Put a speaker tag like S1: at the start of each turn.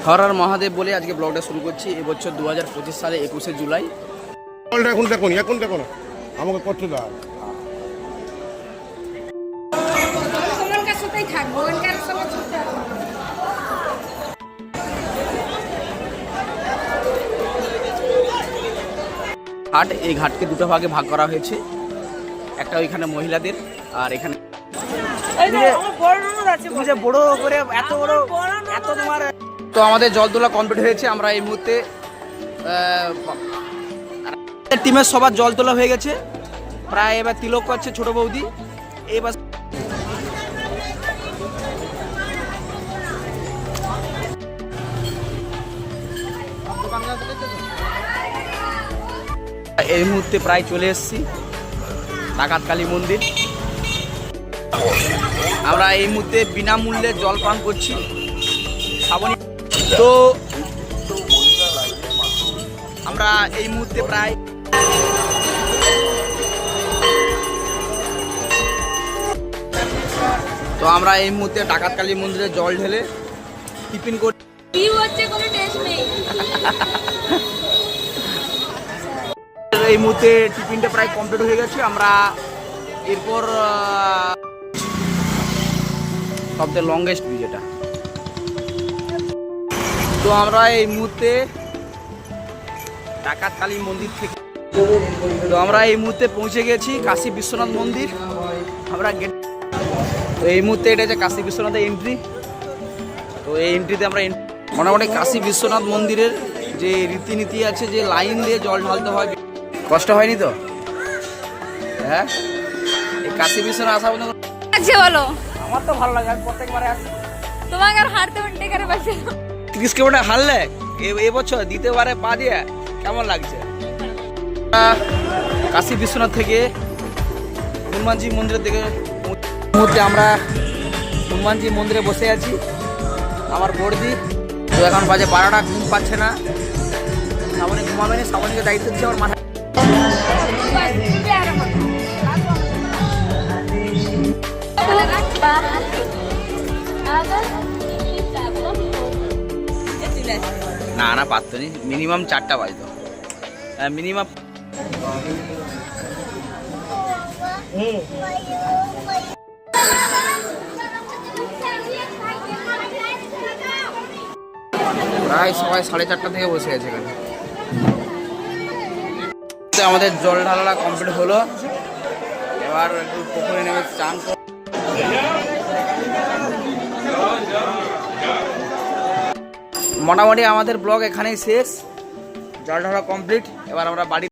S1: হর হর মহাদেব বলে আজকে ব্লগটা শুরু করছি। এবছর 2025 সালে 21শে জুলাই।
S2: এখন দেখো না আমাকে করতে দাও।
S1: ঘাট, এই ঘাটকে দুটো ভাগে ভাগ করা হয়েছে। একটা ওইখানে মহিলাদের, আর এখানে বড় করে এত বড় এত তোমার। তো আমাদের জল তোলা কমপ্লিট হয়েছে। আমরা এই মুহূর্তে টিমের সবার জল তোলা হয়ে গেছে প্রায়। এবার তিলক করছে ছোট বৌদি। এবার এই মুহূর্তে প্রায় চলে এসেছি ডাকাত কালী মন্দির। আমরা এই মুহূর্তে বিনামূল্যে জল পান করছি শ্রাবণী। তো আমরা এই মুহূর্তে প্রায় ডাকাত কালী মন্দিরে জল ঢেলে টিফিন করি। এই মুহূর্তে টিফিনটা প্রায় কমপ্লিট হয়ে গেছে। আমরা এরপর সবথেকে লংগেস্ট ব্রিজ এটা। তো আমরা এই মুহূর্তে ডাকাত কালী মন্দির থেকে পৌঁছে গেছি কাশী বিশ্বনাথ মন্দির। আমরা গেট, তো এই মুহূর্তে এটা হচ্ছে কাশী বিশ্বনাথের এন্ট্রি। তো এই এন্ট্রিতে আমরা মোটামুটি কাশী বিশ্বনাথ মন্দিরের যে রীতিনীতি আছে, যে লাইন দিয়ে জল ঢালতে হয়, কষ্ট হয়নি তো? হ্যাঁ, এই কাশী বিশ্বনাথ আসা বন্ধু
S3: বলো।
S1: আমার তো ভালো লাগে, আমি প্রত্যেকবারে আসি।
S3: তোমাকে আর হাঁটতে হাঁটতে করে পাশে
S1: 30 কিলোমিটার হারলে এবছর দ্বিতীয়বারে পা দিয়ে কেমন লাগছে? কাশী বিশ্বনাথ থেকে হনুমানজি মন্দিরের দিকে মুহূর্তে আমরা হনুমানজি মন্দিরে বসে আছি। আমার বড়দি তো এখন বাজে 12টা, ঘুম পাচ্ছে না। শ্রাবণী ঘুমাবে না, শ্রাবণীকে দায়িত্ব দিচ্ছে আমার মাথায়। না পারতো নি, মিনিমাম 4টা বাজতো মিনিমাম। প্রায় সবাই 4:30 থেকে বসে আছে এখানে। আমাদের জল ঢালা কমপ্লিট হলো। এবার একটু পুকুরে নেমে চান। মোটামুটি আমাদের ব্লগ এখানেই শেষ। জল ঢালা কমপ্লিট। এবার আমরা বাড়ি